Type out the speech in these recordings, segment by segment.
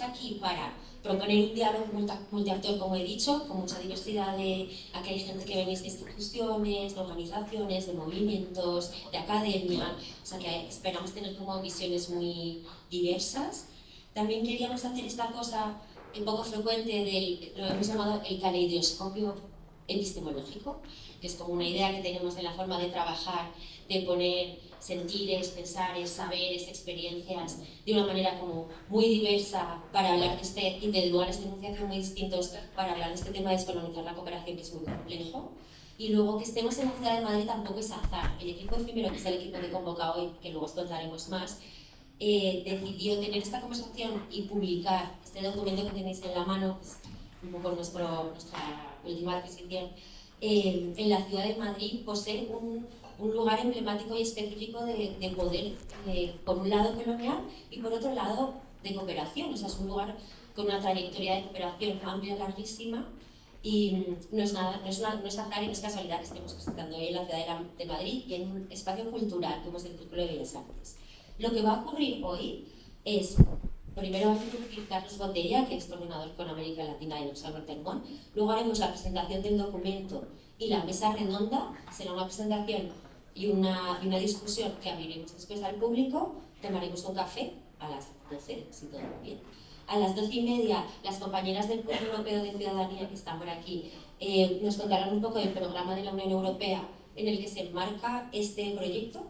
aquí para proponer un diálogo multiactor, como he dicho, con mucha diversidad aquí hay gente que venís de instituciones, de organizaciones, de movimientos, de academia, o sea que esperamos tener como visiones muy diversas. También queríamos hacer esta cosa un poco frecuente lo hemos llamado el caleidoscopio epistemológico, que es como una idea que tenemos de la forma de trabajar, de poner sentires, pensares, saberes, experiencias de una manera como muy diversa para hablar de lugares de enunciación muy distintos, para hablar de este tema de descolonizar la cooperación, que es muy complejo. Y luego que estemos en la ciudad de Madrid tampoco es azar. El equipo efímero, que es el equipo que convoca hoy, que luego os contaremos más, decidió tener esta conversación y publicar este documento que tenéis en la mano, que es un poco nuestra última adquisición, en la ciudad de Madrid, por ser un lugar emblemático y específico de poder, por un lado colonial y por otro lado de cooperación. O sea, es un lugar con una trayectoria de cooperación amplia, larguísima, y no es azar y no es casualidad que estemos presentando hoy en la ciudad de Madrid y en un espacio cultural como es el Círculo de Bellas Artes. Lo que va a ocurrir hoy es, primero va a introducir Carlos Botella, que es coordinador con América Latina y Oxfam Intermón. Luego haremos la presentación del documento y la mesa redonda. Será una presentación y una discusión que abriremos después al público. Tomaremos un café a las 12, si todo va bien. A las 12:30, las compañeras del Fondo Europeo de Ciudadanía que están por aquí nos contarán un poco del programa de la Unión Europea en el que se enmarca este proyecto.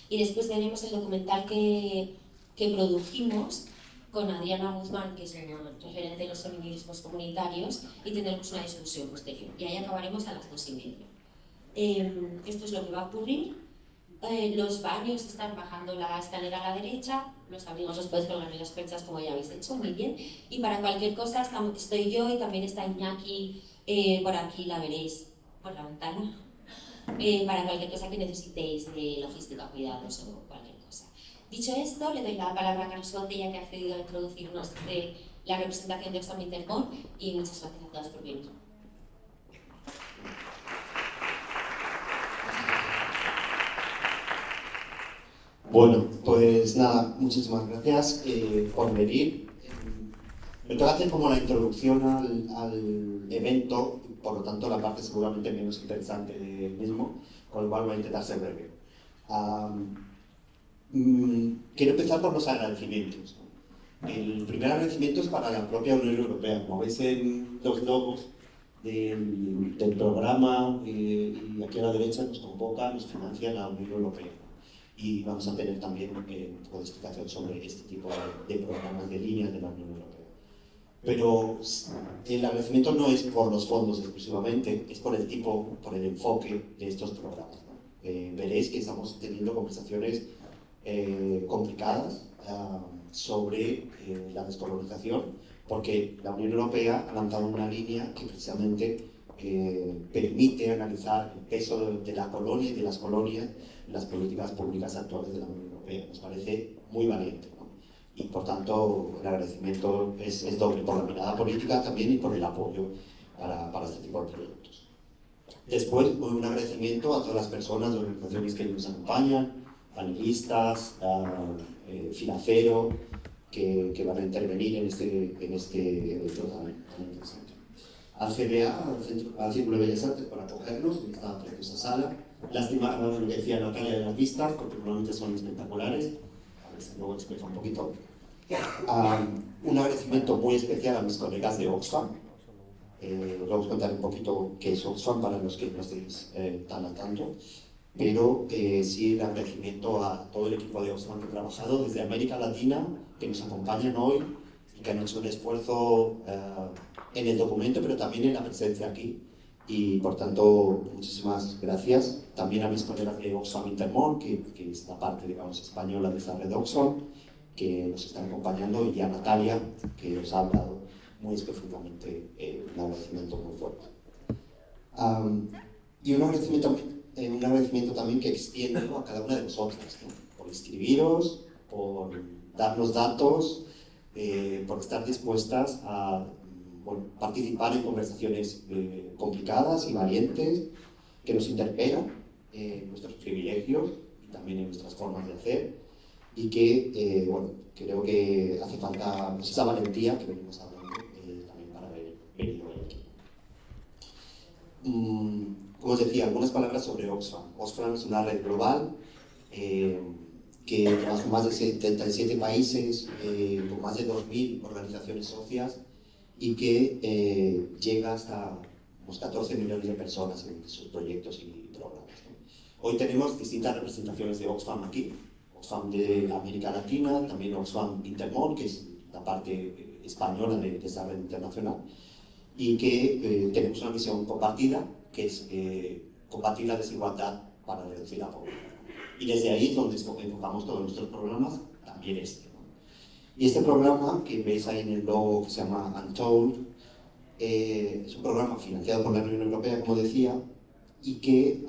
Y después tenemos el documental que produjimos con Adriana Guzmán, que es una referente de los feminismos comunitarios, y tendremos una discusión posterior. Y ahí acabaremos a las 2:30. Esto es lo que va a ocurrir. Los baños están bajando la escalera a la derecha, los abrigos los podéis colgar en las perchas como ya habéis hecho, muy bien. Y para cualquier cosa estoy yo y también está Iñaki, por aquí la veréis por la ventana. Para cualquier cosa que necesitéis de logística, cuidados o cualquier cosa. Dicho esto, le doy la palabra a Carlos Botella, que ha accedido a introducirnos de la representación de Oxfam Intermón, y muchas gracias a todas por venir. Bueno, pues nada, muchísimas gracias por venir. Me toca hacer como la introducción al evento, por lo tanto la parte seguramente menos interesante del mismo, con lo cual voy a intentar ser breve. Quiero empezar por los agradecimientos. El primer agradecimiento es para la propia Unión Europea. Como veis en los logos del programa, y aquí a la derecha nos convoca, nos financia la Unión Europea. Y vamos a tener también un poco de explicación sobre este tipo de programas de líneas de la Unión Europea. Pero el agradecimiento no es por los fondos exclusivamente, es por el tipo, por el enfoque de estos programas, ¿no? Veréis que estamos teniendo conversaciones complicadas sobre la descolonización, porque la Unión Europea ha lanzado una línea que precisamente permite analizar el peso de la colonia y de las colonias en las políticas públicas actuales de la Unión Europea. Nos parece muy valiente, ¿no? Y por tanto el agradecimiento es doble, por la mirada política también y por el apoyo para este tipo de proyectos. Después, un agradecimiento a todas las personas, organizaciones que nos acompañan, panelistas, Filacero, que van a intervenir en este evento tan interesante. Al CBA, al Círculo de Bellas Artes, por acogernos en esta preciosa sala. Lástima lo que decía Natalia de las vistas, porque normalmente son espectaculares. A ver si luego explico un poquito. Un agradecimiento muy especial a mis colegas de Oxfam. Luego os contaré un poquito qué es Oxfam para los que no estéis tan al tanto. Pero sí el agradecimiento a todo el equipo de Oxfam que ha trabajado desde América Latina, que nos acompañan hoy y que han hecho un esfuerzo en el documento, pero también en la presencia aquí. Y por tanto, muchísimas gracias. También a mis colegas de Oxfam Intermón, que es la parte, digamos, española de esta red de Oxfam, que nos están acompañando, y a Natalia, que os ha hablado muy específicamente, un agradecimiento muy fuerte. Y un agradecimiento también que extiendo, ¿no?, a cada una de vosotras, ¿no?, por inscribiros, por darnos datos, por estar dispuestas a participar en conversaciones complicadas y valientes, que nos interpelan en nuestros privilegios y también en nuestras formas de hacer. y que, bueno, creo que hace falta pues, esa valentía que venimos hablando también para haber venido hoy aquí. Como os decía, algunas palabras sobre Oxfam. Oxfam es una red global que trabaja en más de 77 países, con más de 2.000 organizaciones socias y que llega hasta unos 14 millones de personas en sus proyectos y programas, ¿no? Hoy tenemos distintas representaciones de Oxfam aquí. Oxfam de América Latina, también Oxfam Intermón, que es la parte española de esa red internacional, y que tenemos una misión compartida, que es combatir la desigualdad para reducir la pobreza. Y desde ahí es donde enfocamos todos nuestros programas, también este, ¿no? Y este programa que veis ahí en el logo, que se llama Untold, es un programa financiado por la Unión Europea, como decía, y que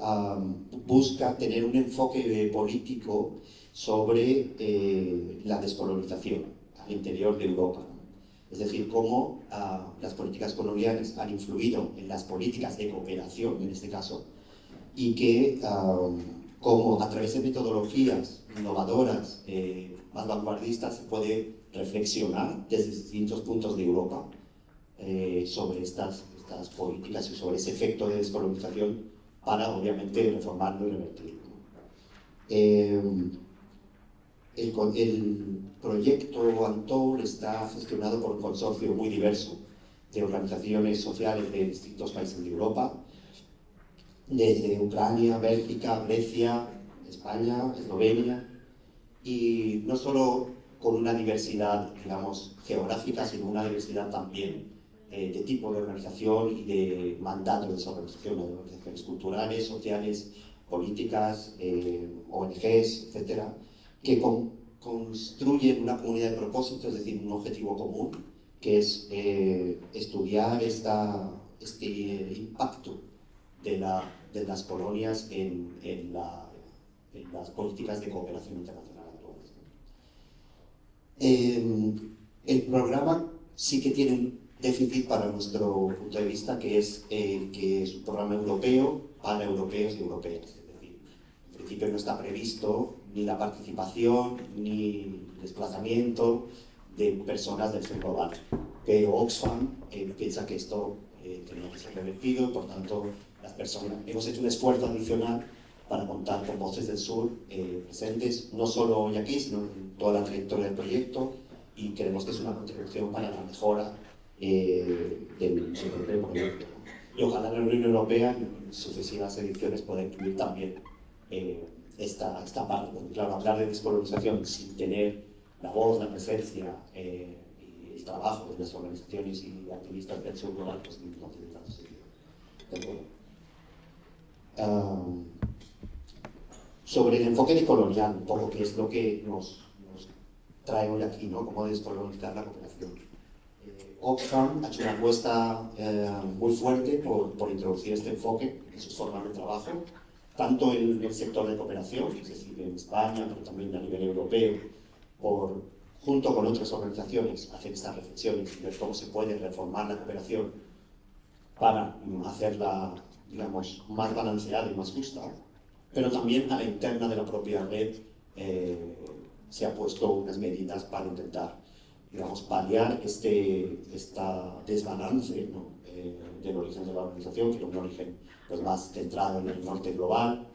busca tener un enfoque político sobre la descolonización al interior de Europa, ¿no? Es decir, cómo las políticas coloniales han influido en las políticas de cooperación, en este caso, y que cómo a través de metodologías innovadoras, más vanguardistas, se puede reflexionar desde distintos puntos de Europa sobre estas políticas y sobre ese efecto de descolonización para, obviamente, reformarlo y revertirlo. El proyecto Untold está gestionado por un consorcio muy diverso de organizaciones sociales de distintos países de Europa, desde Ucrania, Bélgica, Grecia, España, Eslovenia, y no solo con una diversidad, digamos, geográfica, sino una diversidad también de tipo de organización y de mandato de esa organización, de organizaciones culturales, sociales, políticas, ONGs, etcétera, que construyen una comunidad de propósito, es decir, un objetivo común, que es estudiar este impacto de las colonias en las políticas de cooperación internacional actuales, ¿no? El programa sí que tiene un déficit para nuestro punto de vista, que es un programa europeo para europeos y europeas. Es decir, en principio no está previsto ni la participación ni desplazamiento de personas del sur global. Pero Oxfam piensa que esto tenía que ser revertido, por tanto, las personas, hemos hecho un esfuerzo adicional para contar con voces del sur presentes, no solo hoy aquí, sino en toda la trayectoria del proyecto, y creemos que es una contribución para la mejora del propio proyecto. Y ojalá la Unión Europea en sucesivas ediciones pueda incluir también esta parte, porque claro, hablar de descolonización sin tener la voz, la presencia y el trabajo de las organizaciones y activistas del sur global, pues no tiene tanto sentido. Sobre el enfoque decolonial, un poco que es lo que nos trae hoy aquí, ¿no? Cómo descolonizar la cooperación. Oxfam ha hecho una apuesta muy fuerte por introducir este enfoque en sus formas de trabajo, tanto en el sector de cooperación, es decir, en España, pero también a nivel europeo, junto con otras organizaciones, hacer estas reflexiones y ver cómo se puede reformar la cooperación para hacerla, digamos, más balanceada y más justa, pero también a la interna de la propia red se ha puesto unas medidas para intentar, digamos, paliar esta desbalance, ¿no? Del origen de la organización, que era un origen pues, más centrado en el norte global,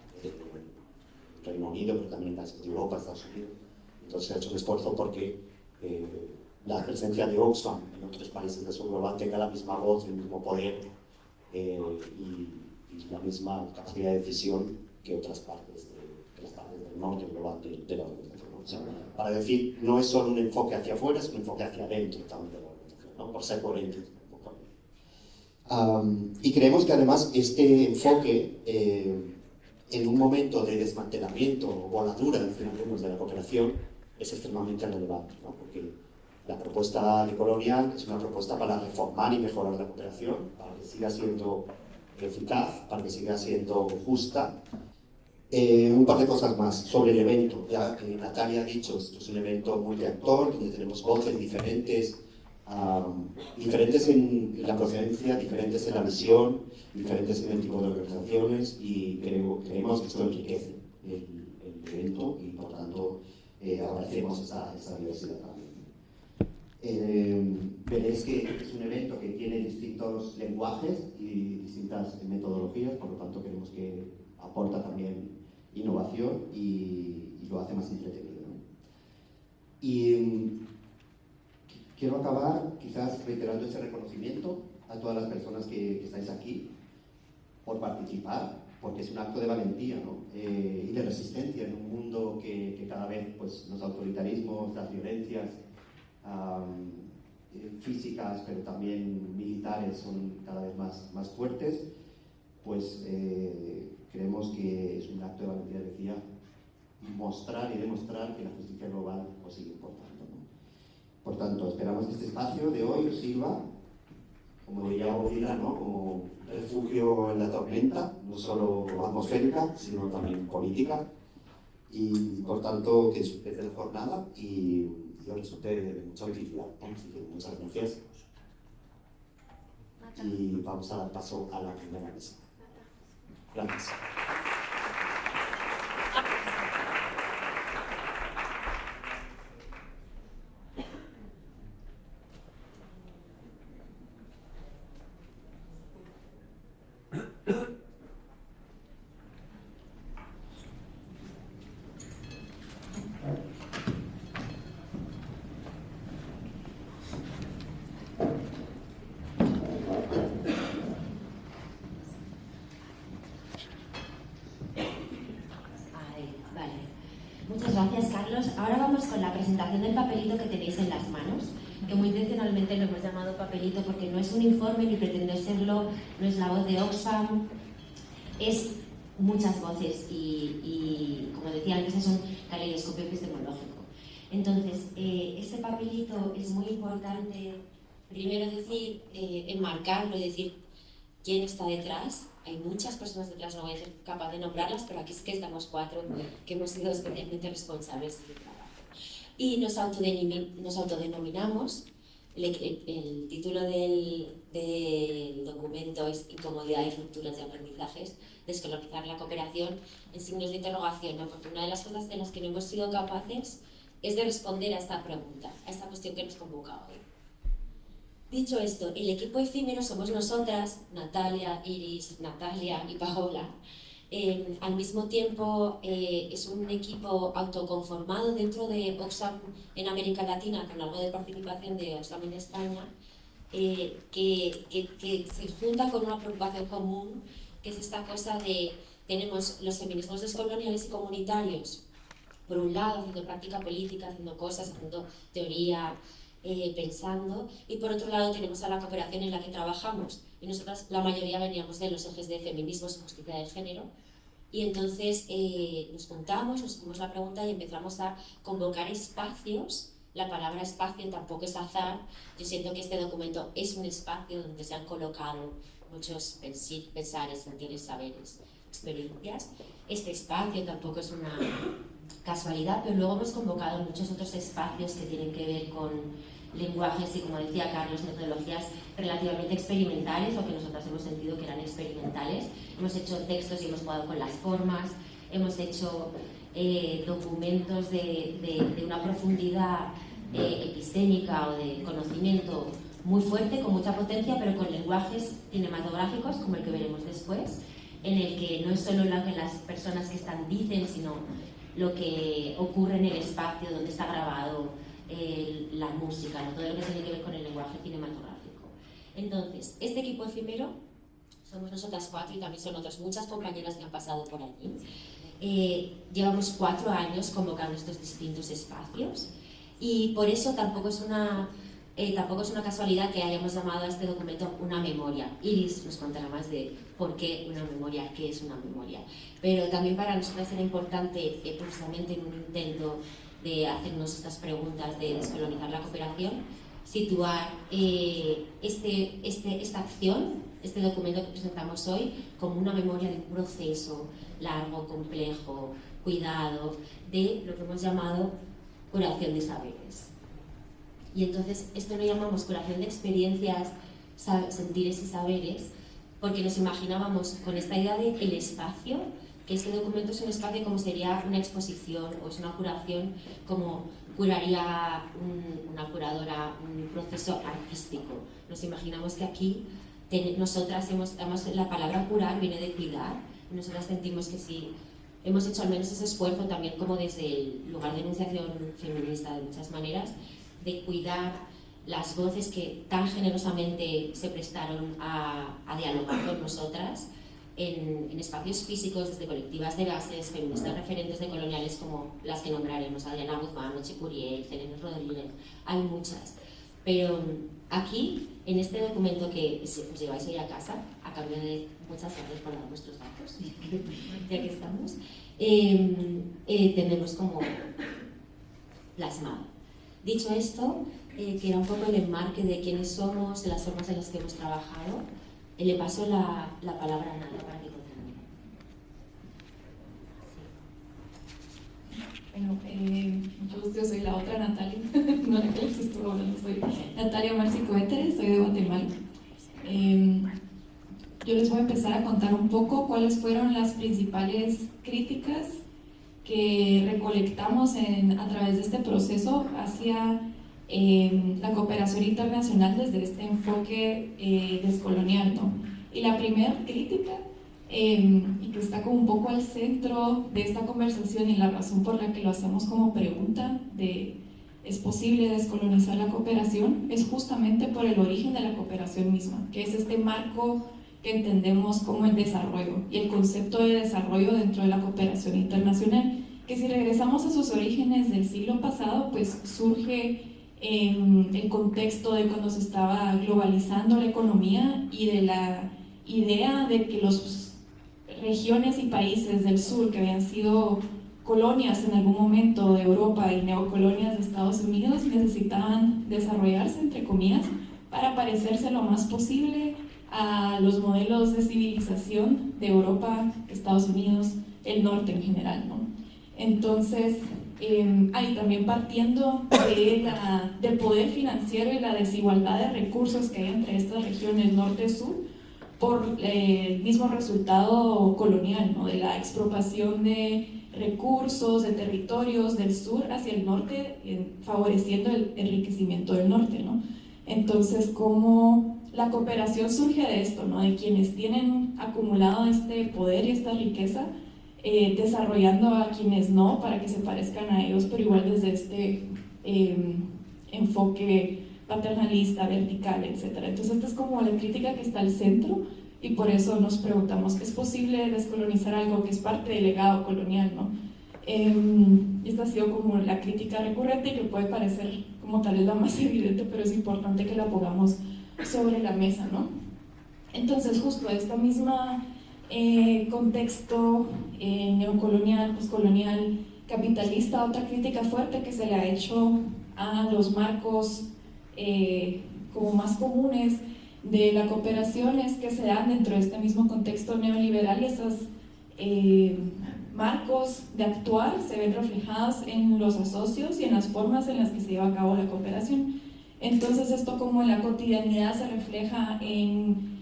Reino Unido, pero también en Europa, Estados Unidos. Entonces se ha hecho un esfuerzo porque la presencia de Oxfam en otros países del sur global tenga la misma voz, el mismo poder y la misma capacidad de decisión que otras partes del norte global de la organización. O sea, para decir, no es solo un enfoque hacia afuera, es un enfoque hacia adentro también de la organización, ¿no? Por ser coherentes. Y creemos que además este enfoque, en un momento de desmantelamiento o voladura de la cooperación, es extremadamente relevante, ¿no? Porque la propuesta decolonial es una propuesta para reformar y mejorar la cooperación, para que siga siendo eficaz, para que siga siendo justa. Un par de cosas más sobre el evento. Ya Natalia ha dicho, esto es un evento multiactor, donde tenemos voces diferentes, diferentes en la procedencia, diferentes en la visión, diferentes en el tipo de organizaciones, y creemos que esto enriquece el evento y por tanto abracemos esa diversidad también. Veréis que es un evento que tiene distintos lenguajes y distintas metodologías, por lo tanto creemos que aporta también innovación y lo hace más entretenido, ¿no? Y quiero acabar quizás reiterando ese reconocimiento a todas las personas que estáis aquí por participar, porque es un acto de valentía, ¿no? Y de resistencia en un mundo que cada vez pues, los autoritarismos, las violencias físicas, pero también militares son cada vez más fuertes, pues creemos que es un acto de valentía, decía, mostrar y demostrar que la justicia global os sigue importando, ¿no? Por tanto, esperamos que este espacio de hoy os sirva, como diría Bob Dylan, ¿no? Como refugio en la tormenta, no solo atmosférica, sino también política, y por tanto que disfrutéis de la jornada y os resulte de mucha utilidad, ¿no? Así que muchas gracias. Y vamos a dar paso a la primera mesa. Gracias. Muchas gracias, Carlos. Ahora vamos con la presentación del papelito que tenéis en las manos, que muy intencionalmente lo hemos llamado papelito porque no es un informe ni pretende serlo, no es la voz de Oxfam, es muchas voces y como decía antes, es un caleidoscopio epistemológico. Entonces, este papelito es muy importante, primero decir, enmarcarlo y decir quién está detrás. Hay muchas personas detrás, no voy a ser capaz de nombrarlas, pero aquí es que estamos 4 que hemos sido especialmente responsables del trabajo. Y nos autodenominamos, el título del documento es Incomodidad y rupturas de aprendizajes, descolonizar la cooperación, en signos de interrogación, ¿no? Porque una de las cosas de las que no hemos sido capaces es de responder a esta pregunta, a esta cuestión que nos convoca hoy. Dicho esto, el equipo efímero somos nosotras, Natalia, Iris, Natalia y Paola. Al mismo tiempo es un equipo autoconformado dentro de Oxfam en América Latina, con algo de participación de Oxfam en España, que se junta con una preocupación común, que es esta cosa de, tenemos los feminismos descoloniales y comunitarios, por un lado, haciendo práctica política, haciendo cosas, haciendo teoría, pensando, y por otro lado tenemos a la cooperación en la que trabajamos, y nosotras la mayoría veníamos de los ejes de feminismos y justicia de género, y entonces nos juntamos, nos hicimos la pregunta y empezamos a convocar espacios. La palabra espacio tampoco es azar, yo siento que este documento es un espacio donde se han colocado muchos pensares, sentires, saberes, experiencias. Este espacio tampoco es una casualidad, pero luego hemos convocado muchos otros espacios que tienen que ver con lenguajes y, como decía Carlos, metodologías relativamente experimentales, o que nosotras hemos sentido que eran experimentales. Hemos hecho textos y hemos jugado con las formas, hemos hecho documentos de una profundidad epistémica o de conocimiento muy fuerte, con mucha potencia, pero con lenguajes cinematográficos, como el que veremos después, en el que no es solo lo que las personas que están dicen, sino lo que ocurre en el espacio donde está grabado, la música, ¿no? Todo lo que tiene que ver con el lenguaje cinematográfico. Entonces, este equipo efímero somos nosotras 4 y también son otras muchas compañeras que han pasado por allí. Llevamos 4 años convocando estos distintos espacios y por eso tampoco es una casualidad que hayamos llamado a este documento una memoria. Iris nos contará más de por qué una memoria, qué es una memoria. Pero también para nosotros era importante, precisamente en un intento de hacernos estas preguntas de descolonizar la cooperación, situar esta acción, este documento que presentamos hoy, como una memoria de un proceso largo, complejo, cuidado, de lo que hemos llamado curación de saberes. Y entonces esto lo llamamos curación de experiencias, sentires y saberes, porque nos imaginábamos con esta idea de el espacio que este documento es un espacio como sería una exposición o es una curación como curaría una curadora un proceso artístico. Nos imaginamos que aquí nosotras además la palabra curar viene de cuidar, y nosotras sentimos que sí hemos hecho al menos ese esfuerzo también como desde el lugar de enunciación feminista de muchas maneras, de cuidar las voces que tan generosamente se prestaron a dialogar con nosotras en espacios físicos, desde colectivas de bases, feministas referentes decoloniales como las que nombraremos, Adriana Guzmán, Ochi Curiel, Selena Rodríguez, hay muchas. Pero aquí, en este documento que os lleváis hoy a casa, a cambio de muchas gracias por dar vuestros datos, ya que estamos, tenemos como plasmado. Dicho esto, que era un poco el enmarque de quiénes somos, de las formas en las que hemos trabajado, le paso la palabra a Nadia para que continúe. Bueno, yo soy la otra Natalia, no la que les estuvo hablando, soy Natalia Marci Coeteres, soy de Guatemala. Yo les voy a empezar a contar un poco cuáles fueron las principales críticas que recolectamos a través de este proceso hacia la cooperación internacional desde este enfoque descolonial, ¿no? Y la primera crítica, y que está como un poco al centro de esta conversación y la razón por la que lo hacemos como pregunta de ¿es posible descolonizar la cooperación?, es justamente por el origen de la cooperación misma, que es este marco que entendemos como el desarrollo y el concepto de desarrollo dentro de la cooperación internacional, que si regresamos a sus orígenes del siglo pasado, pues surge en el contexto de cuando se estaba globalizando la economía y de la idea de que las regiones y países del sur que habían sido colonias en algún momento de Europa y neocolonias de Estados Unidos necesitaban desarrollarse, entre comillas, para parecerse lo más posible a los modelos de civilización de Europa, Estados Unidos, el norte en general, ¿no? Entonces, ahí también partiendo del poder financiero y la desigualdad de recursos que hay entre estas regiones norte-sur por el mismo resultado colonial, ¿no?, de la expropiación de recursos, de territorios del sur hacia el norte, favoreciendo el enriquecimiento del norte, ¿no? Entonces, ¿cómo la cooperación surge de esto, ¿no?, de quienes tienen acumulado este poder y esta riqueza, desarrollando a quienes no, para que se parezcan a ellos, pero igual desde este enfoque paternalista, vertical, etc. Entonces esta es como la crítica que está al centro, y por eso nos preguntamos, ¿es posible descolonizar algo que es parte del legado colonial, ¿no? Esta ha sido como la crítica recurrente, que puede parecer como tal vez la más evidente, pero es importante que la pongamos sobre la mesa, ¿no? Entonces, justo esta misma contexto neocolonial, postcolonial, capitalista, otra crítica fuerte que se le ha hecho a los marcos como más comunes de la cooperación es que se dan dentro de este mismo contexto neoliberal, y esos marcos de actuar se ven reflejados en los asocios y en las formas en las que se lleva a cabo la cooperación. Entonces esto como en la cotidianidad se refleja en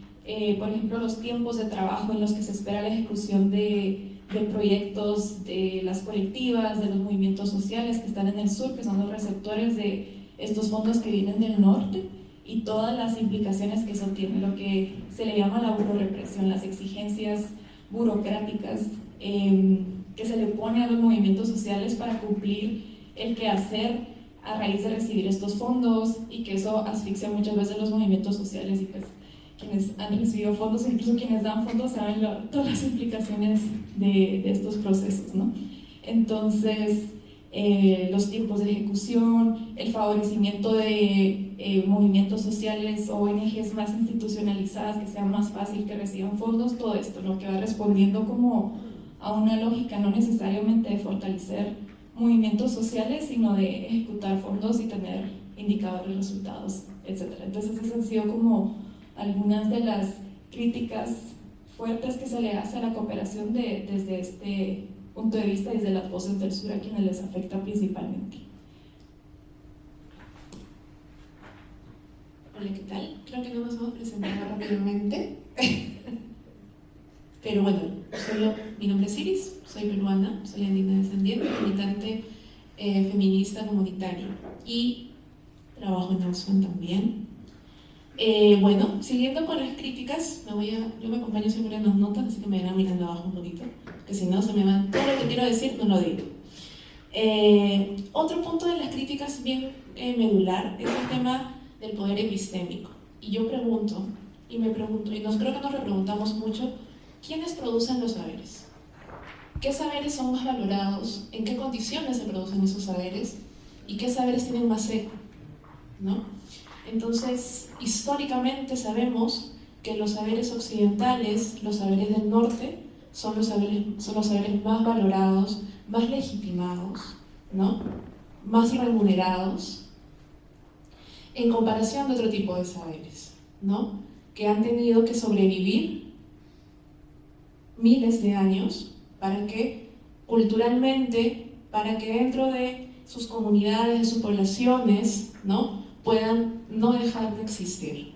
por ejemplo, los tiempos de trabajo en los que se espera la ejecución de proyectos de las colectivas, de los movimientos sociales que están en el sur, que son los receptores de estos fondos que vienen del norte, y todas las implicaciones que eso tiene, lo que se le llama la burorepresión, las exigencias burocráticas que se le pone a los movimientos sociales para cumplir el quehacer a raíz de recibir estos fondos, y que eso asfixia muchas veces los movimientos sociales, y pues quienes han recibido fondos, incluso quienes dan fondos, saben todas las implicaciones de estos procesos, ¿no? Entonces, los tiempos de ejecución, el favorecimiento de movimientos sociales o ONGs más institucionalizadas, que sea más fácil que reciban fondos, todo esto, ¿no?, que va respondiendo como a una lógica no necesariamente de fortalecer movimientos sociales, sino de ejecutar fondos y tener indicadores, resultados, etc. Entonces, esas han sido como algunas de las críticas fuertes que se le hace a la cooperación desde este punto de vista, desde las voces del sur a quienes les afecta principalmente. Hola, ¿qué tal? Creo que no nos hemos presentado rápidamente. pero bueno, mi nombre es Iris, soy peruana, soy andina descendiente, militante feminista comunitaria y trabajo en Oxfam también. Bueno, siguiendo con las críticas, yo me acompaño siempre en las notas, así que me irán mirando abajo un poquito, que si no se me van, todo lo que quiero decir no lo digo. Otro punto de las críticas bien medular es el tema del poder epistémico. Y yo pregunto, y creo que nos repreguntamos mucho, ¿quiénes producen los saberes? ¿Qué saberes son más valorados? ¿En qué condiciones se producen esos saberes? ¿Y qué saberes tienen más eco? ¿No? Entonces, históricamente sabemos que los saberes occidentales, los saberes del norte, son los saberes más valorados, más legitimados, ¿no? Más remunerados, en comparación de otro tipo de saberes, ¿no? Que han tenido que sobrevivir miles de años para que culturalmente, para que dentro de sus comunidades, de sus poblaciones, ¿no? Puedan no dejar de existir.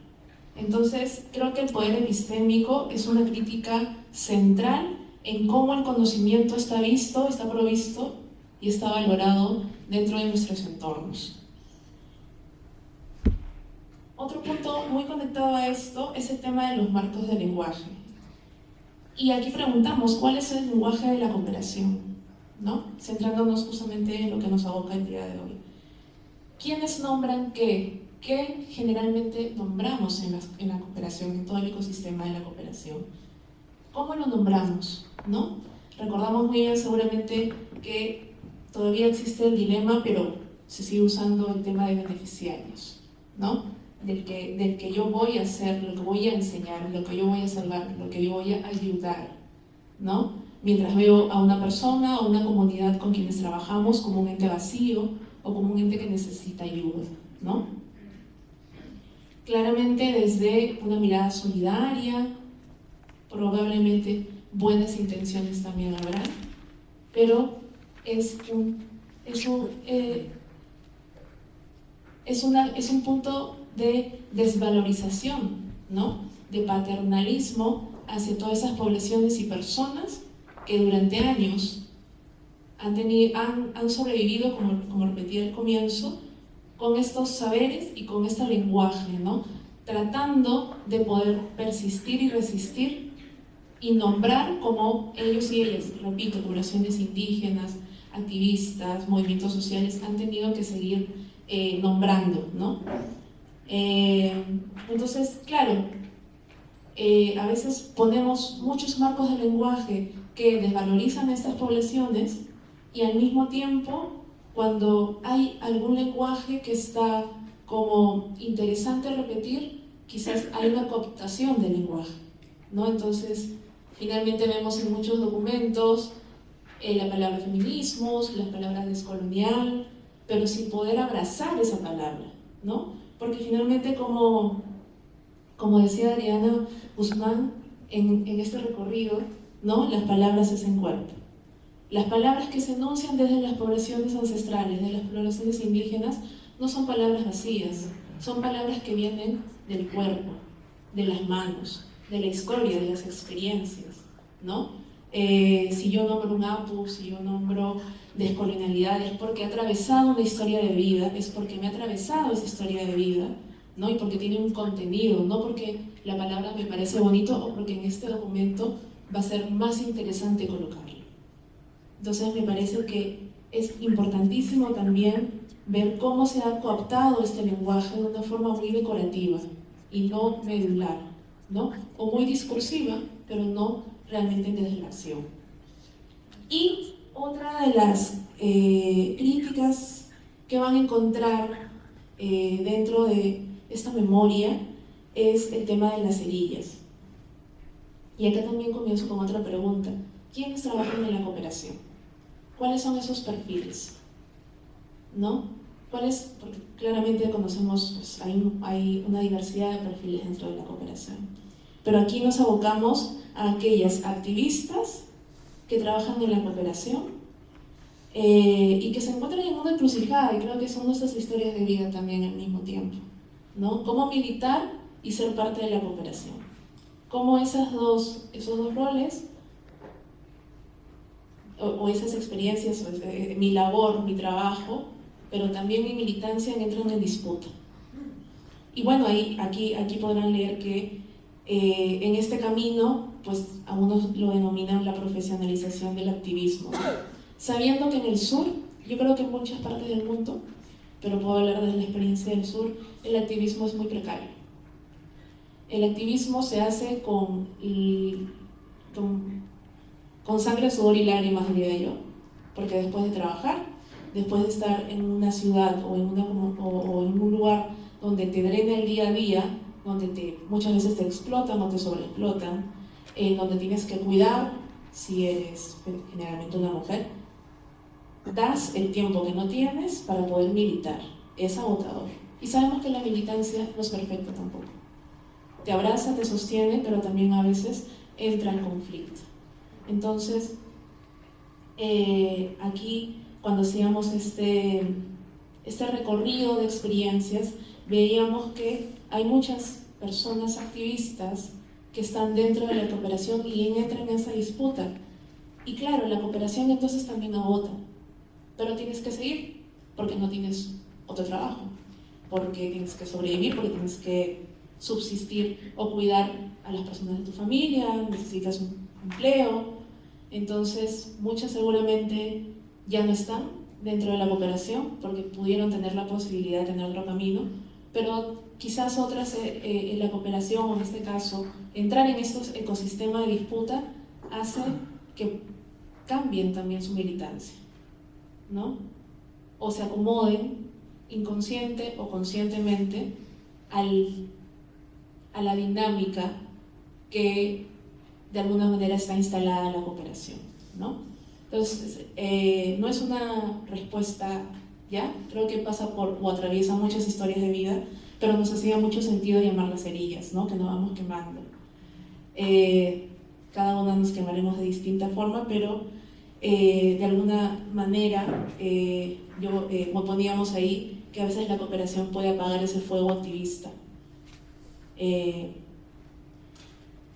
Entonces, creo que el poder epistémico es una crítica central en cómo el conocimiento está visto, está provisto y está valorado dentro de nuestros entornos. Otro punto muy conectado a esto es el tema de los marcos del lenguaje. Y aquí preguntamos, ¿cuál es el lenguaje de la cooperación? ¿No? Centrándonos justamente en lo que nos aboca el día de hoy. ¿Quiénes nombran qué? ¿Qué generalmente nombramos en la cooperación, en todo el ecosistema de la cooperación? ¿Cómo lo nombramos? ¿No? Recordamos muy bien seguramente que todavía existe el dilema, pero se sigue usando el tema de beneficiarios, ¿no? Del que yo voy a hacer, lo que voy a enseñar, lo que yo voy a salvar, lo que yo voy a ayudar, ¿no? Mientras veo a una persona o una comunidad con quienes trabajamos como un ente vacío o como un ente que necesita ayuda, ¿no? Claramente desde una mirada solidaria, probablemente buenas intenciones también habrá, pero es un punto de desvalorización, ¿no? De paternalismo hacia todas esas poblaciones y personas que durante años han sobrevivido, como repetí al comienzo, con estos saberes y con este lenguaje, ¿no? Tratando de poder persistir y resistir y nombrar como ellos y ellas, repito, poblaciones indígenas, activistas, movimientos sociales han tenido que seguir nombrando, ¿no? Entonces, claro, a veces ponemos muchos marcos de lenguaje que desvalorizan a estas poblaciones y al mismo tiempo, cuando hay algún lenguaje que está como interesante repetir, quizás hay una cooptación del lenguaje, ¿no? Entonces, finalmente vemos en muchos documentos la palabra feminismos, las palabras descolonial, pero sin poder abrazar esa palabra, ¿no? Porque finalmente, como decía Adriana Guzmán en este recorrido, ¿no? Las palabras hacen cuerpo. Las palabras que se enuncian desde las poblaciones ancestrales, de las poblaciones indígenas, no son palabras vacías, son palabras que vienen del cuerpo, de las manos, de la historia, de las experiencias, ¿no? Si yo nombro un APU, si yo nombro descolonialidad, es porque he atravesado una historia de vida, es porque me ha atravesado esa historia de vida, ¿no? Y porque tiene un contenido, no porque la palabra me parece bonito o porque en este documento va a ser más interesante colocarlo. Entonces me parece que es importantísimo también ver cómo se ha cooptado este lenguaje de una forma muy decorativa y no medular, ¿no? O muy discursiva, pero no realmente desde la acción. Y otra de las críticas que van a encontrar dentro de esta memoria es el tema de las cerillas. Y acá también comienzo con otra pregunta. ¿Quiénes trabajan en la cooperación? ¿Cuáles son esos perfiles? ¿No? ¿Cuáles? Porque claramente conocemos, pues, hay una diversidad de perfiles dentro de la cooperación. Pero aquí nos abocamos a aquellas activistas que trabajan en la cooperación y que se encuentran en una encrucijada, y creo que son nuestras historias de vida también al mismo tiempo, ¿no? Cómo militar y ser parte de la cooperación. cómo esos dos roles o esas experiencias, mi labor, mi trabajo, pero también mi militancia entran en disputa. Y bueno, aquí podrán leer que en este camino, pues algunos lo denominan la profesionalización del activismo, sabiendo que en el sur, yo creo que en muchas partes del mundo, pero puedo hablar desde la experiencia del sur, el activismo es muy precario. El activismo se hace con sangre, sudor y lágrimas, diría yo, porque después de trabajar, después de estar en una ciudad o en un lugar donde te drena el día a día, donde muchas veces te explotan o te sobreexplotan, donde tienes que cuidar, si eres generalmente una mujer, das el tiempo que no tienes para poder militar. Es agotador. Y sabemos que la militancia no es perfecta tampoco. Te abraza, te sostiene, pero también a veces entra en conflicto. Entonces, aquí, cuando hacíamos este recorrido de experiencias, veíamos que hay muchas personas activistas que están dentro de la cooperación y entran en esa disputa. Y claro, la cooperación entonces también agota, pero tienes que seguir porque no tienes otro trabajo, porque tienes que sobrevivir, porque tienes que subsistir o cuidar a las personas de tu familia, necesitas un empleo. Entonces, muchas seguramente ya no están dentro de la cooperación porque pudieron tener la posibilidad de tener otro camino, pero quizás otras en la cooperación, o en este caso, entrar en estos ecosistemas de disputa hace que cambien también su militancia, ¿no? O se acomoden inconsciente o conscientemente a la dinámica que de alguna manera está instalada en la cooperación, ¿no? Entonces, no es una respuesta ya, creo que pasa por o atraviesa muchas historias de vida, pero nos hacía mucho sentido llamarlas cerillas, ¿no? Que nos vamos quemando. Cada una nos quemaremos de distinta forma, pero de alguna manera poníamos ahí que a veces la cooperación puede apagar ese fuego activista.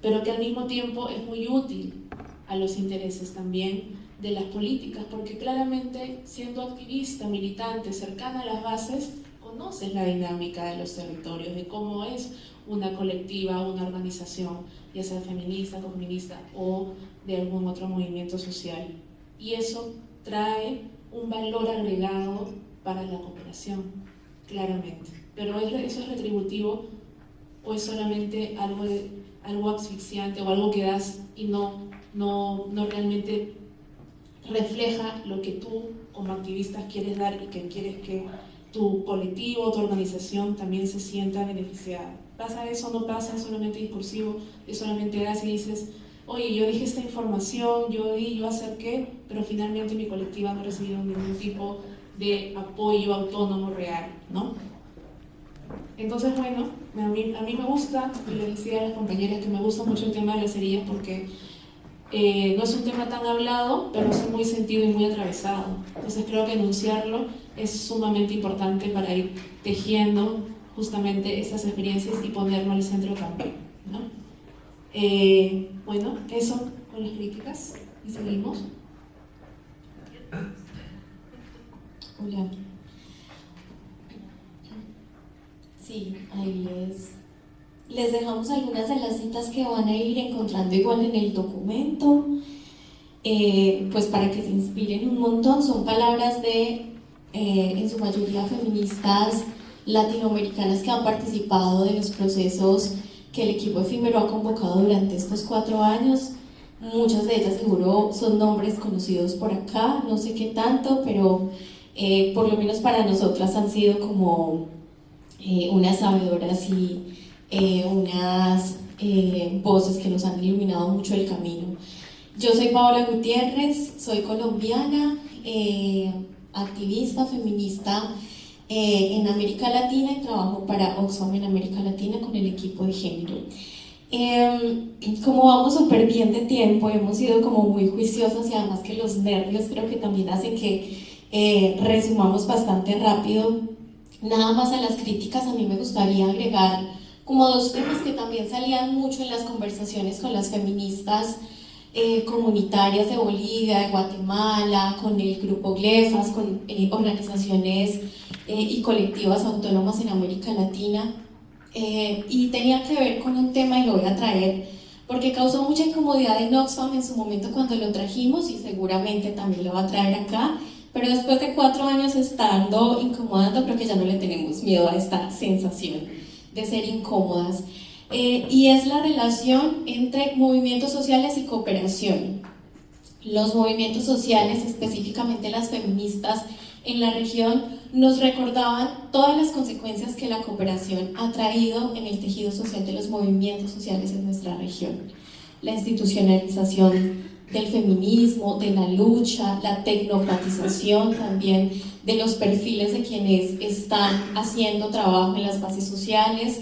Pero que al mismo tiempo es muy útil a los intereses también de las políticas, porque claramente siendo activista, militante, cercana a las bases, conoces la dinámica de los territorios, de cómo es una colectiva, una organización, ya sea feminista, comunista o de algún otro movimiento social. Y eso trae un valor agregado para la cooperación, claramente. Pero ¿eso es retributivo o es solamente algo asfixiante o algo que das y no realmente refleja lo que tú como activista quieres dar y que quieres que tu colectivo, tu organización también se sienta beneficiada? ¿Pasa eso? ¿No pasa? ¿Es solamente discursivo? ¿Es solamente das y dices, oye, yo dije esta información, yo acerqué, pero finalmente mi colectiva no ha recibido ningún tipo de apoyo autónomo real, ¿no? Entonces, bueno, a mí me gusta, y les decía a las compañeras que me gusta mucho el tema de las cerillas porque no es un tema tan hablado, pero es muy sentido y muy atravesado. Entonces creo que enunciarlo es sumamente importante para ir tejiendo justamente estas experiencias y ponerlo al centro también, ¿no? Bueno, eso con las críticas y seguimos. Hola. Sí, ahí les dejamos algunas de las citas que van a ir encontrando igual en el documento, pues para que se inspiren un montón. Son palabras de, en su mayoría, feministas latinoamericanas que han participado de los procesos que el equipo efímero ha convocado durante estos 4 años. Muchas de ellas seguro son nombres conocidos por acá, no sé qué tanto, pero por lo menos para nosotras han sido como unas sabedoras y unas voces que nos han iluminado mucho el camino. Yo soy Paola Gutiérrez, soy colombiana, activista, feminista en América Latina y trabajo para Oxfam en América Latina con el equipo de género. Como vamos súper bien de tiempo, hemos sido como muy juiciosas y además que los nervios creo que también hacen que resumamos bastante rápido. Nada más a las críticas, a mí me gustaría agregar como dos temas que también salían mucho en las conversaciones con las feministas comunitarias de Bolivia, de Guatemala, con el grupo GLEFAS, con organizaciones y colectivas autónomas en América Latina, y tenía que ver con un tema, y lo voy a traer porque causó mucha incomodidad en Oxfam en su momento cuando lo trajimos, y seguramente también lo va a traer acá, pero después de 4 años estando incomodando, creo que ya no le tenemos miedo a esta sensación de ser incómodas. Y es la relación entre movimientos sociales y cooperación. Los movimientos sociales, específicamente las feministas en la región, nos recordaban todas las consecuencias que la cooperación ha traído en el tejido social de los movimientos sociales en nuestra región. La institucionalización del feminismo, de la lucha, la tecnocratización también de los perfiles de quienes están haciendo trabajo en las bases sociales,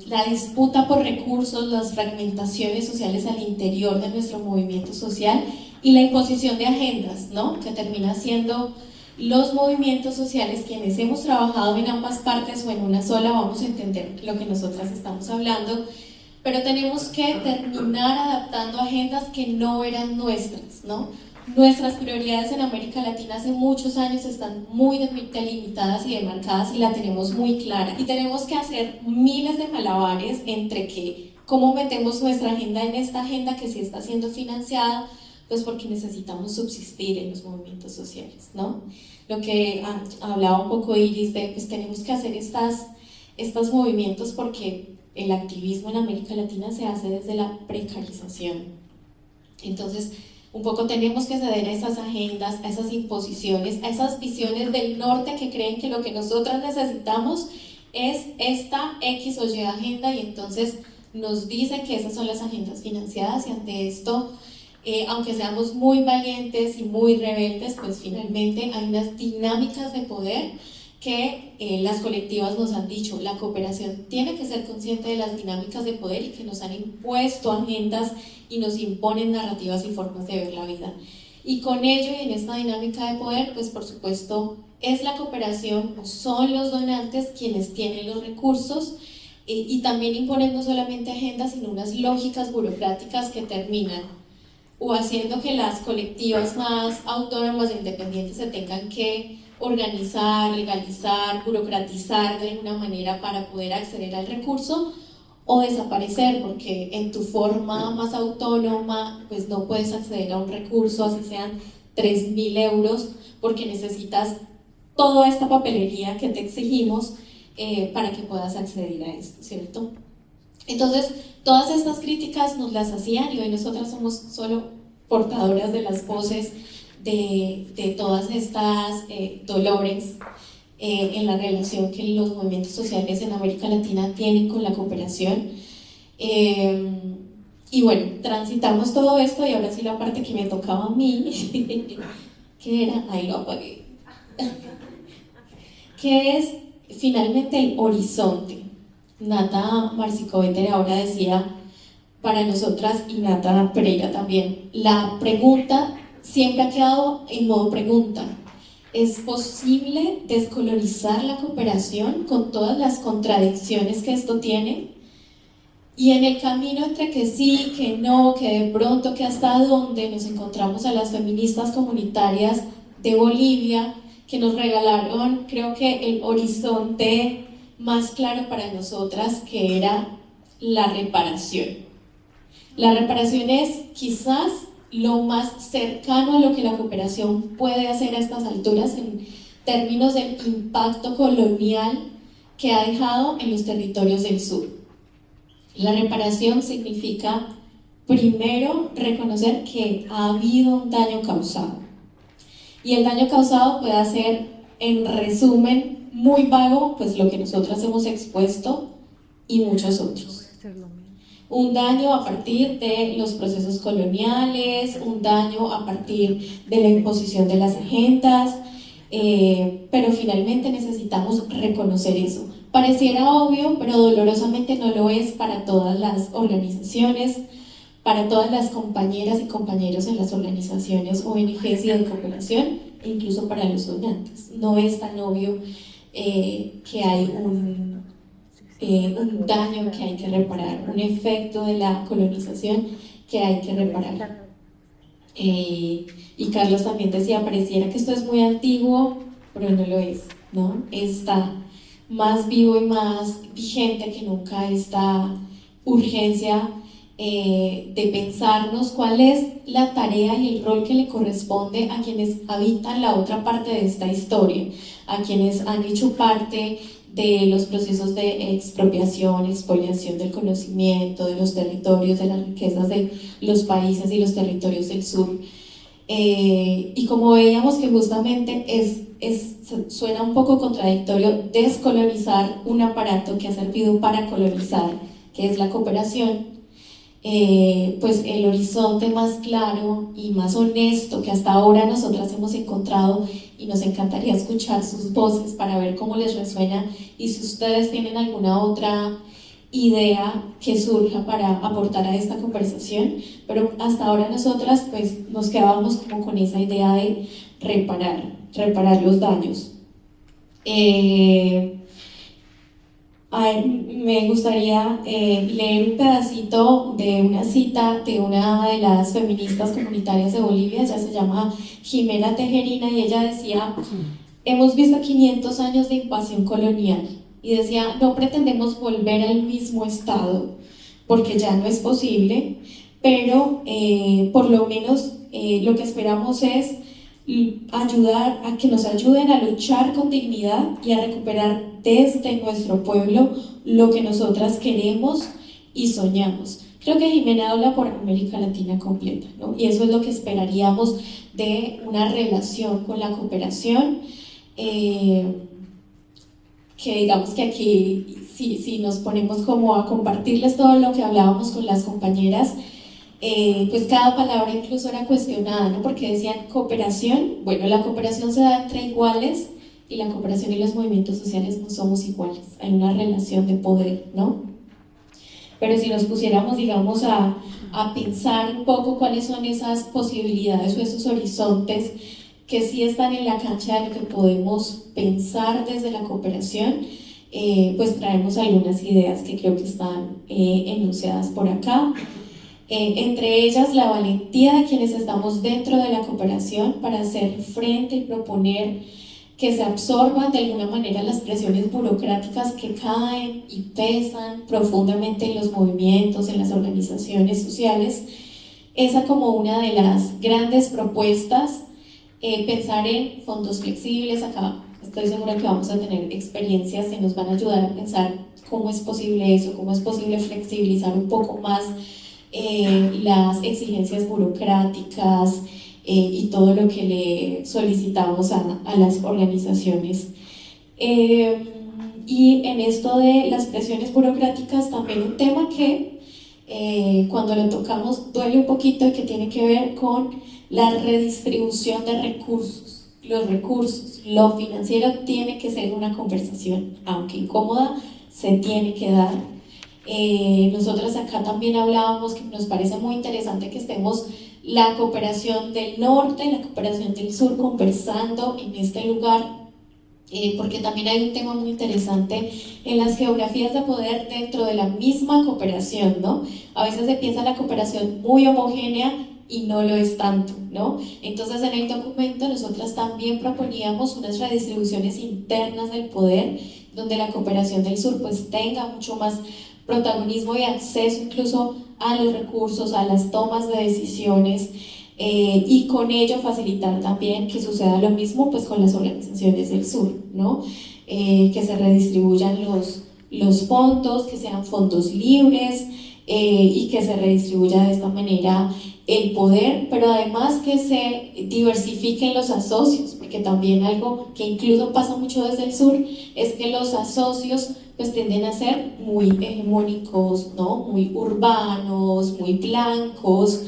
la disputa por recursos, las fragmentaciones sociales al interior de nuestro movimiento social y la imposición de agendas, ¿no? Que termina siendo los movimientos sociales quienes hemos trabajado en ambas partes o en una sola, vamos a entender lo que nosotras estamos hablando, pero tenemos que terminar adaptando agendas que no eran nuestras, ¿no? Nuestras prioridades en América Latina hace muchos años están muy delimitadas y demarcadas y la tenemos muy clara. Y tenemos que hacer miles de malabares entre que cómo metemos nuestra agenda en esta agenda que sí está siendo financiada, pues porque necesitamos subsistir en los movimientos sociales, ¿no? Lo que hablaba un poco Iris de, pues tenemos que hacer estos movimientos porque el activismo en América Latina se hace desde la precarización. Entonces, un poco tenemos que ceder a esas agendas, a esas imposiciones, a esas visiones del norte que creen que lo que nosotras necesitamos es esta X o Y agenda, y entonces nos dicen que esas son las agendas financiadas, y ante esto, aunque seamos muy valientes y muy rebeldes, pues finalmente hay unas dinámicas de poder que las colectivas nos han dicho, la cooperación tiene que ser consciente de las dinámicas de poder y que nos han impuesto agendas y nos imponen narrativas y formas de ver la vida. Y con ello y en esta dinámica de poder, pues por supuesto es la cooperación o son los donantes quienes tienen los recursos y también imponen no solamente agendas, sino unas lógicas burocráticas que terminan o haciendo que las colectivas más autónomas e independientes se tengan que organizar, legalizar, burocratizar de alguna manera para poder acceder al recurso, o desaparecer porque en tu forma más autónoma pues no puedes acceder a un recurso, así sean 3.000 euros, porque necesitas toda esta papelería que te exigimos para que puedas acceder a esto, ¿cierto? Entonces, todas estas críticas nos las hacían, y hoy nosotras somos solo portadoras de las voces de todas estas dolores en la relación que los movimientos sociales en América Latina tienen con la cooperación. Y bueno, transitamos todo esto, y ahora sí la parte que me tocaba a mí, que era, ahí lo apagué, que es finalmente el horizonte. Nata Marsicoveter ahora decía, para nosotras, y Nata Pereira también, la pregunta siempre ha quedado en modo pregunta. ¿Es posible descolonizar la cooperación con todas las contradicciones que esto tiene? Y en el camino entre que sí, que no, que de pronto, que hasta dónde, nos encontramos a las feministas comunitarias de Bolivia, que nos regalaron, creo que el horizonte más claro para nosotras, que era la reparación. La reparación es quizás lo más cercano a lo que la cooperación puede hacer a estas alturas en términos del impacto colonial que ha dejado en los territorios del sur. La reparación significa, primero, reconocer que ha habido un daño causado. Y el daño causado puede ser, en resumen, muy vago, pues lo que nosotras hemos expuesto y muchos otros. Un daño a partir de los procesos coloniales, un daño a partir de la imposición de las agendas, pero finalmente necesitamos reconocer eso. Pareciera obvio, pero dolorosamente no lo es para todas las organizaciones, para todas las compañeras y compañeros en las organizaciones ONGs y de cooperación, e incluso para los donantes. No es tan obvio que hay un daño que hay que reparar, un efecto de la colonización que hay que reparar. Y Carlos también decía, pareciera que esto es muy antiguo, pero no lo es, ¿no? Está más vivo y más vigente que nunca esta urgencia de pensarnos cuál es la tarea y el rol que le corresponde a quienes habitan la otra parte de esta historia, a quienes han hecho parte de los procesos de expropiación, expoliación del conocimiento, de los territorios, de las riquezas de los países y los territorios del sur. Y como veíamos que justamente suena un poco contradictorio descolonizar un aparato que ha servido para colonizar, que es la cooperación, pues el horizonte más claro y más honesto que hasta ahora nosotras hemos encontrado, y nos encantaría escuchar sus voces para ver cómo les resuena y si ustedes tienen alguna otra idea que surja para aportar a esta conversación, pero hasta ahora nosotras pues nos quedábamos como con esa idea de reparar los daños. Me gustaría leer un pedacito de una cita de una de las feministas comunitarias de Bolivia. Ella se llama Jimena Tejerina y ella decía: hemos visto 500 años de invasión colonial, y decía, no pretendemos volver al mismo estado porque ya no es posible, pero por lo menos lo que esperamos es ayudar a que nos ayuden a luchar con dignidad y a recuperar desde nuestro pueblo lo que nosotras queremos y soñamos. Creo que Jimena habla por América Latina completa, ¿no? Y eso es lo que esperaríamos de una relación con la cooperación, que digamos que aquí si nos ponemos como a compartirles todo lo que hablábamos con las compañeras, pues cada palabra incluso era cuestionada, ¿no? Porque decían cooperación, bueno, la cooperación se da entre iguales y la cooperación y los movimientos sociales no somos iguales, hay una relación de poder, ¿no? Pero si nos pusiéramos, digamos, a pensar un poco cuáles son esas posibilidades o esos horizontes que sí están en la cancha de lo que podemos pensar desde la cooperación, pues traemos algunas ideas que creo que están enunciadas por acá. Entre ellas, la valentía de quienes estamos dentro de la cooperación para hacer frente y proponer que se absorban de alguna manera las presiones burocráticas que caen y pesan profundamente en los movimientos, en las organizaciones sociales. Esa como una de las grandes propuestas. Pensar en fondos flexibles. Acá estoy segura que vamos a tener experiencias que nos van a ayudar a pensar cómo es posible eso, cómo es posible flexibilizar un poco más las exigencias burocráticas y todo lo que le solicitamos a las organizaciones. Y en esto de las presiones burocráticas, también un tema que cuando lo tocamos duele un poquito y que tiene que ver con la redistribución de recursos. Los recursos, lo financiero tiene que ser una conversación, aunque incómoda, se tiene que dar. Nosotros acá también hablábamos que nos parece muy interesante que estemos la cooperación del norte, la cooperación del sur conversando en este lugar, porque también hay un tema muy interesante en las geografías de poder dentro de la misma cooperación, ¿no? A veces se piensa la cooperación muy homogénea y no lo es tanto, ¿no? Entonces en el documento nosotras también proponíamos unas redistribuciones internas del poder, donde la cooperación del sur pues tenga mucho más protagonismo y acceso incluso a los recursos, a las tomas de decisiones, y con ello facilitar también que suceda lo mismo pues con las organizaciones del sur, ¿no? Que se redistribuyan los fondos, que sean fondos libres, y que se redistribuya de esta manera el poder, pero además que se diversifiquen los asocios, porque también algo que incluso pasa mucho desde el sur es que los asocios pues tienden a ser muy hegemónicos, ¿no? Muy urbanos, muy blancos,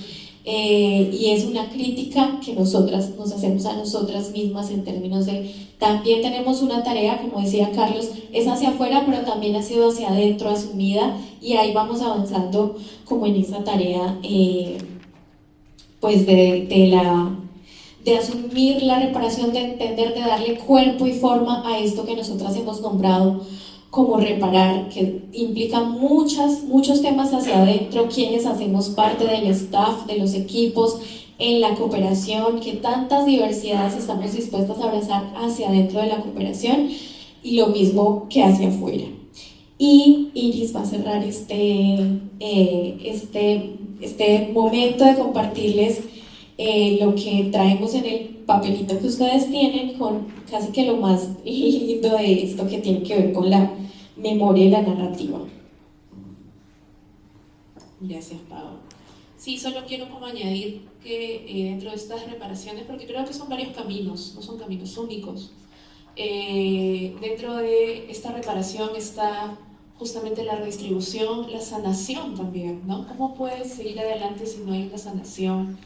y es una crítica que nosotras nos hacemos a nosotras mismas en términos de también tenemos una tarea, como decía Carlos, es hacia afuera pero también ha sido hacia adentro asumida, y ahí vamos avanzando como en esa tarea pues de asumir la reparación, de entender, de darle cuerpo y forma a esto que nosotras hemos nombrado como reparar, que implica muchos temas hacia adentro, quienes hacemos parte del staff, de los equipos, en la cooperación, que tantas diversidades estamos dispuestas a abrazar hacia adentro de la cooperación y lo mismo que hacia afuera. Y Iris va a cerrar este momento de compartirles lo que traemos en el papelito que ustedes tienen, con casi que lo más lindo de esto, que tiene que ver con la memoria y la narrativa. Gracias, Pau. Sí, solo quiero como añadir que dentro de estas reparaciones, porque creo que son varios caminos, no son caminos únicos, dentro de esta reparación está justamente la redistribución, la sanación también, ¿no? ¿Cómo puedes seguir adelante si no hay una sanación?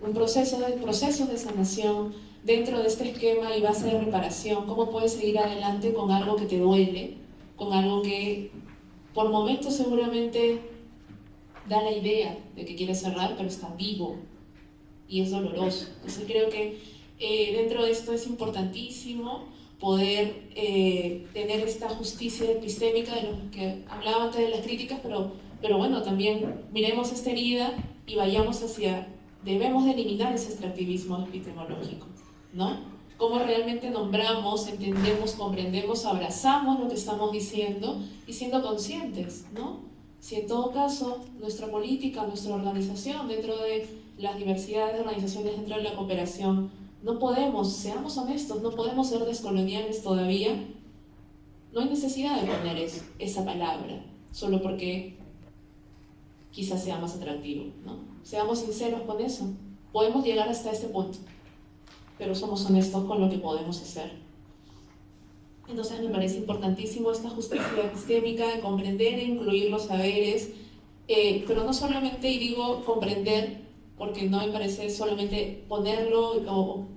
Un proceso de sanación dentro de este esquema y base de reparación. ¿Cómo puedes seguir adelante con algo que te duele, con algo que por momentos seguramente da la idea de que quieres cerrar, pero está vivo y es doloroso? Entonces creo que dentro de esto es importantísimo poder tener esta justicia epistémica de lo que hablaba antes de las críticas, pero bueno, también miremos esta herida y vayamos hacia, debemos de eliminar ese extractivismo epistemológico, ¿no? Cómo realmente nombramos, entendemos, comprendemos, abrazamos lo que estamos diciendo y siendo conscientes, ¿no? Si en todo caso nuestra política, nuestra organización, dentro de las diversidades de organizaciones dentro de la cooperación, no podemos, seamos honestos, no podemos ser descoloniales todavía, no hay necesidad de poner esa palabra, solo porque quizás sea más atractivo, ¿no? Seamos sinceros con eso, podemos llegar hasta este punto, pero somos honestos con lo que podemos hacer. Entonces me parece importantísimo esta justicia epistémica de comprender e incluir los saberes, pero no solamente, y digo comprender, porque no me parece solamente ponerlo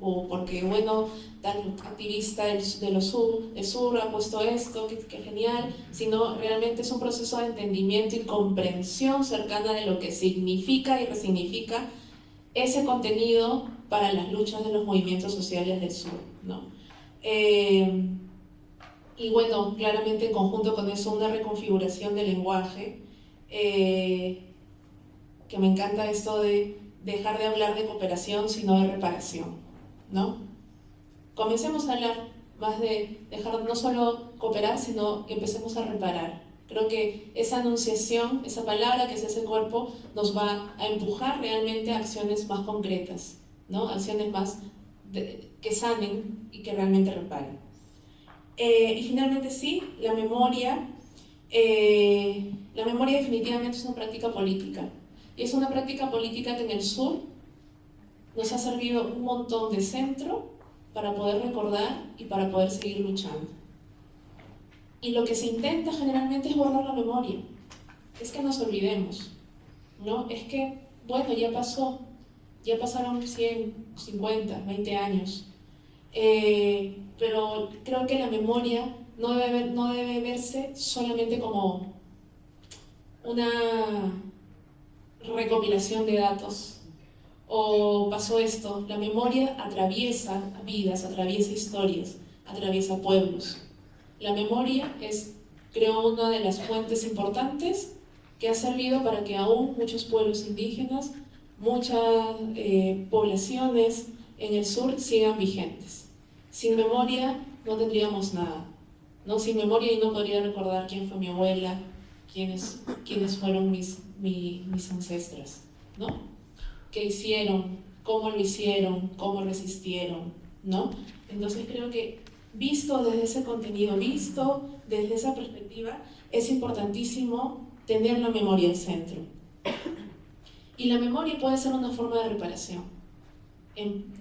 o porque, bueno, tal activista del sur ha puesto esto, que genial, sino realmente es un proceso de entendimiento y comprensión cercana de lo que significa y resignifica ese contenido para las luchas de los movimientos sociales del sur, ¿no? Y bueno, claramente en conjunto con eso una reconfiguración del lenguaje, que me encanta esto de dejar de hablar de cooperación sino de reparación, ¿no? Comencemos a hablar más de dejar no solo cooperar, sino que empecemos a reparar. Creo que esa anunciación, esa palabra que es ese cuerpo, nos va a empujar realmente a acciones más concretas, ¿no? Acciones más que sanen y que realmente reparen. Y finalmente sí, la memoria definitivamente es una práctica política. Y es una práctica política que en el sur nos ha servido un montón de centro para poder recordar y para poder seguir luchando. Y lo que se intenta generalmente es borrar la memoria. Es que nos olvidemos, ¿no? Es que, bueno, ya pasó, ya pasaron 100, 50, 20 años. Pero creo que la memoria no debe verse solamente como una recopilación de datos o pasó esto. La memoria atraviesa vidas, atraviesa historias, atraviesa pueblos. La memoria es, creo, una de las fuentes importantes que ha servido para que aún muchos pueblos indígenas, muchas poblaciones en el sur sigan vigentes. Sin memoria no tendríamos nada, ¿no? Sin memoria yo no podría recordar quién fue mi abuela, quiénes fueron mis ancestras, ¿no? ¿Qué hicieron? ¿Cómo lo hicieron? ¿Cómo resistieron? ¿No? Entonces creo que visto desde ese contenido, visto desde esa perspectiva, es importantísimo tener la memoria al centro. Y la memoria puede ser una forma de reparación.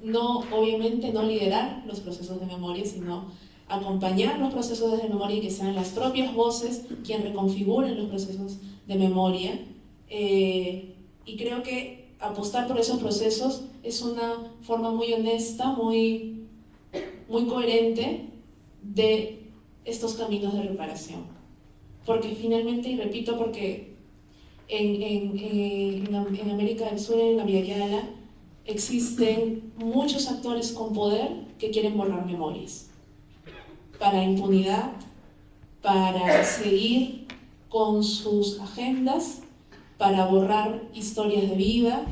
No, obviamente no liderar los procesos de memoria, sino acompañar los procesos de memoria y que sean las propias voces quienes reconfiguren los procesos de memoria. Y creo que apostar por esos procesos es una forma muy honesta, muy coherente de estos caminos de reparación. Porque finalmente, y repito, porque en América del Sur, en la Via Yala, existen muchos actores con poder que quieren borrar memorias para impunidad, para seguir con sus agendas, para borrar historias de vida,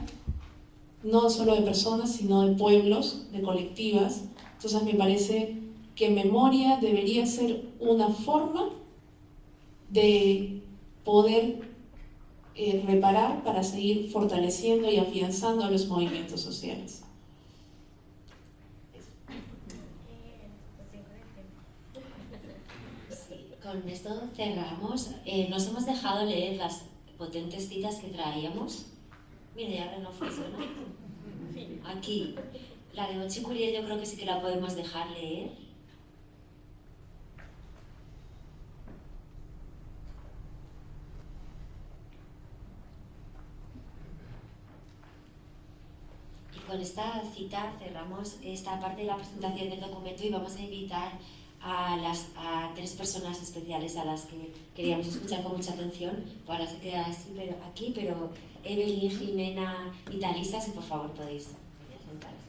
no solo de personas, sino de pueblos, de colectivas. Entonces me parece que memoria debería ser una forma de poder reparar para seguir fortaleciendo y afianzando los movimientos sociales. Sí, con esto cerramos. Nos hemos dejado leer las potentes citas que traíamos. Mira, ya no funciona. Aquí, la de Ochi Curiel yo creo que sí que la podemos dejar leer. Y con esta cita cerramos esta parte de la presentación del documento y vamos a invitar a 3 personas especiales a las que queríamos escuchar con mucha atención. Ahora se queda así, pero aquí, pero Evelyn, Jimena y Talisa, si por favor podéis venir a sentarse.